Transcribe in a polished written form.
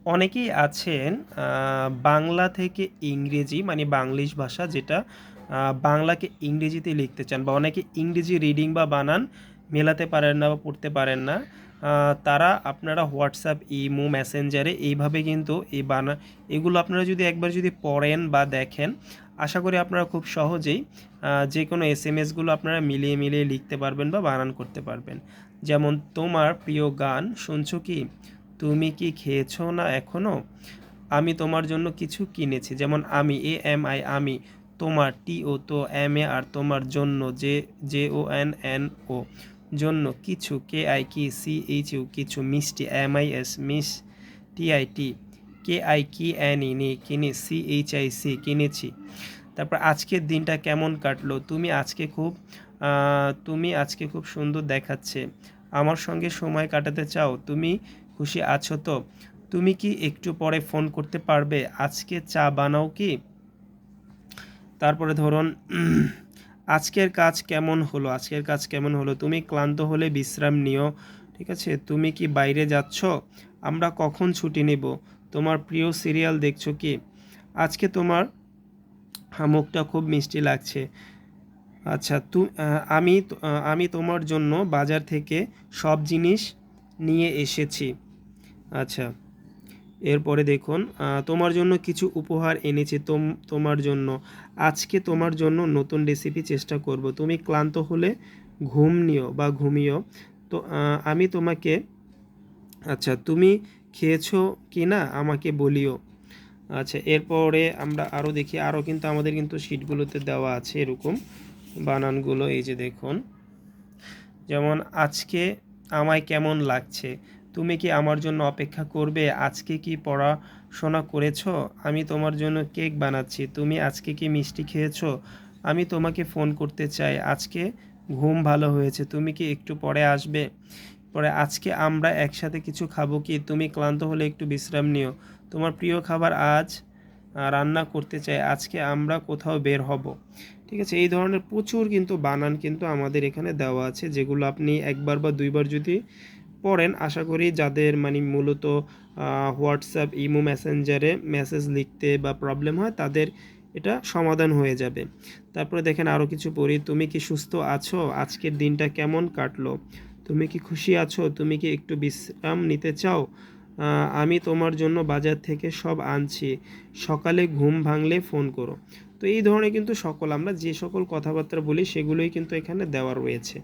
অনেকেই আছেন বাংলা থেকে ইংরেজি মানে বাংলিশ ভাষা যেটা বাংলাকে ইংরেজিতে লিখতে চান বা অনেকে ইংরেজি রিডিং বা বানান মেলাতে পারেন না বা পড়তে পারেন না। তারা আপনারা হোয়াটসঅ্যাপ, ইমো, মেসেঞ্জারে এইভাবে কিন্তু এগুলো আপনারা যদি একবার যদি পড়েন বা দেখেন, আশা করি আপনারা খুব সহজেই যে কোনো এসএমএসগুলো আপনারা মিলিয়ে মিলিয়ে লিখতে পারবেন বা বানান করতে পারবেন। যেমন তোমার প্রিয় গান শুনছো কি, তুমি কি খেয়েছো না এখনো, আমি তোমার জন্য কিছু কিনেছি। যেমন আমি, AMI আমি, তোমার TO তো, MA আর তোমার জন্য, JONNO জন্য, কিছু KI কি, CHU কিছু, মিষ্টি MIS মিস, TIT KI কি, অ্যানি নি কিনে, CHIC কিনেছি। তারপর আজকের দিনটা কেমন কাটলো, তুমি আজকে খুব সুন্দর দেখাচ্ছে, আমার সঙ্গে সময় কাটাতে চাও, তুমি খুশি আছো তো, তুমি কি একটু পরে ফোন করতে পারবে, আজকে চা বানাও কি। তারপরে ধরুন আজকের কাজ কেমন হলো, তুমি ক্লান্ত হলে বিশ্রাম নিও, ঠিক আছে, তুমি কি বাইরে যাচ্ছ, আমরা কখন ছুটি নেব, তোমার প্রিয় সিরিয়াল দেখছো কি, আজকে তোমার মুখটা খুব মিষ্টি লাগছে। আচ্ছা, আমি তোমার জন্য বাজার থেকে সব জিনিস নিয়ে এসেছি। আচ্ছা, এরপরে দেখুন, তোমার জন্য কিছু উপহার এনেছি, তোমার জন্য, আজকে তোমার জন্য নতুন রেসিপি চেষ্টা করব, তুমি ক্লান্ত হলে ঘুম নিও বা ঘুমিও। তো আমি তোমাকে, আচ্ছা, তুমি খেয়েছো কি না আমাকে বলিও। আচ্ছা, এরপরে আমরা আরও দেখি, আরও কিন্তু আমাদের কিন্তু শিটগুলোতে দেওয়া আছে এরকম বানানগুলো, এই যে দেখুন। যেমন আজকে আমায় কেমন লাগছে, তুমি কি আমার জন্য অপেক্ষা করবে, আজকে কি পড়াশোনা করেছো, আমি তোমার জন্য কেক বানাচ্ছি, তুমি আজকে কি মিষ্টি খেয়েছো, আমি তোমাকে ফোন করতে চাই, আজকে ঘুম ভালো হয়েছে, তুমি কি একটু পরে আসবে। পরে আজকে আমরা একসাথে কিছু খাবো কি, তুমি ক্লান্ত হলে একটু বিশ্রাম নিও, তোমার প্রিয় খাবার আজ রান্না করতে চাই, আজকে আমরা কোথাও বের হব। ঠিক আছে, এই ধরনের প্রচুর কিন্তু বানান কিন্তু আমাদের এখানে দেওয়া আছে, যেগুলো আপনি একবার বা দুইবার যদি পড়েন, আশা করি যাদের মানে মূলত হোয়াটসঅ্যাপ, ইমো, মেসেঞ্জারে মেসেজ লিখতে বা প্রবলেম হয় তাদের এটা সমাধান হয়ে যাবে। তারপরে দেখেন আরও কিছু পড়ি, তুমি কি সুস্থ আছো, আজকের দিনটা কেমন কাটলো, তুমি কি খুশি আছো, তুমি কি একটু বিশ্রাম নিতে চাও, আমি তোমার জন্য বাজার থেকে সব আনছি, সকালে ঘুম ভাঙলে ফোন করো। তো এই ধরনের কিন্তু আমরা যে সকল কথাবার্তা বলি সেগুলোই কিন্তু এখানে দেওয়া রয়েছে।